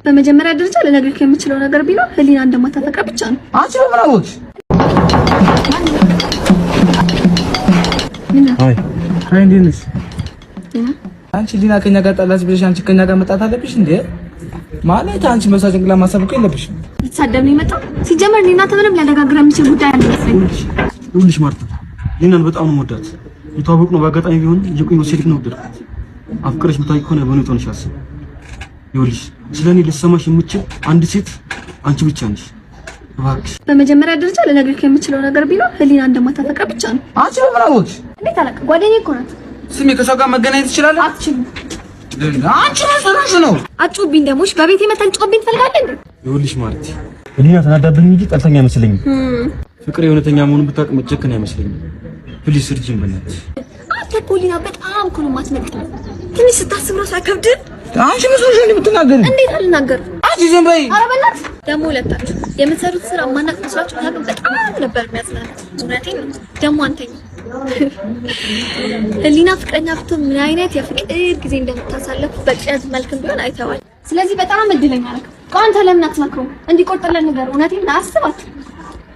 በመጀመሪያ ደረጃ ለነገርክ የምችለው ነገር ቢኖር ህሊና እንደማታፈቅር ብቻ ነው። አንቺ ምን አወቅሽ? አይ እንዴት ነሽ? አንቺ ህሊና ከኛ ጋር ጣላች ብለሽ አንቺ ከኛ ጋር መጣት አለብሽ እንዴ? ማለት አንቺ መሳጭን ግላ ማሰብ እኮ የለብሽም። ልትሳደብ ነው የመጣው? ሲጀመር እኔና አንተ ምንም ሊያነጋግረን የሚችል ጉዳይ አይመስለኝም። ይኸውልሽ ማርታ፣ ህሊናን በጣም ነው የምወዳት። የተዋወቅ ነው በአጋጣሚ ቢሆን እየቆየሁ ሲልክ ነው ወደድኩት። አፍቅረሽ ብታይ ከሆነ በእውነት ሆነሽ አስብ። ይኸውልሽ ስለኔ ልትሰማሽ የምችል አንድ ሴት አንቺ ብቻ ነሽ። እባክሽ በመጀመሪያ ደረጃ ለነገርክ የምችለው ነገር ቢኖር ህሊና እንደማታፈቅር ብቻ ነው። አንቺ ምን አወቅሽ? እንዴት አላውቅም? ጓደኛዬ እኮ ናት። ስሜ ከሰው ጋር መገናኘት ትችላለህ? አትችልም። አንቺ ምን ሰራሽ ነው? አትጮብኝ። ደሞሽ በቤቴ መተን ጮብኝ ትፈልጋለህ እንዴ? ይኸውልሽ ማለት ህሊና ተናዳብኝ እንጂ ጠልተኛ አይመስለኝም። ፍቅር የእውነተኛ መሆኑን ብታውቅ መጨከን አይመስለኝም። ፕሊስ እርጅኝ በእናትሽ። አንተ እኮ ህሊና በጣም እኮ ነው የማትመጣው። ትንሽ ስታስብ ራሱ አይከብድም? አንቺ ምን ሰራሽ ነው የምትናገሪው? እንዴት አልናገር? አንቺ ዝም በይ። ኧረ በእናትህ ደግሞ ሁለታችሁ የምትሰሩት ስራ ማናቅ መስላችሁ ታውቁ። በጣም ነበር የሚያዝናናት። እውነቴን ነው። ደግሞ አንተኛ ህሊና ፍቅረኛ ብትሆን ምን አይነት የፍቅር ጊዜ እንደምታሳለፍ በቅዠት መልክም ቢሆን አይተዋል። ስለዚህ በጣም እድለኛ ነህ። ከአንተ ለምን አትመክረውም? እንዲቆርጥልን ነገር እውነቴን ነው። አስባት።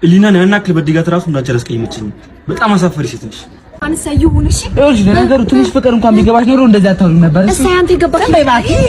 ህሊናን ያን ያክል በድጋት ራሱ እንዳንቺ አላስቀየመችኝ። በጣም አሳፋሪ ሴት ነሽ። አንተ ይሁን እሺ። ይኸውልሽ ለነገሩ ትንሽ ፍቅር እንኳን ቢገባሽ ኖሮ እንደዛ አታውሪም ነበር። እሺ አንተ ይገባሽ። በይ እባክህ።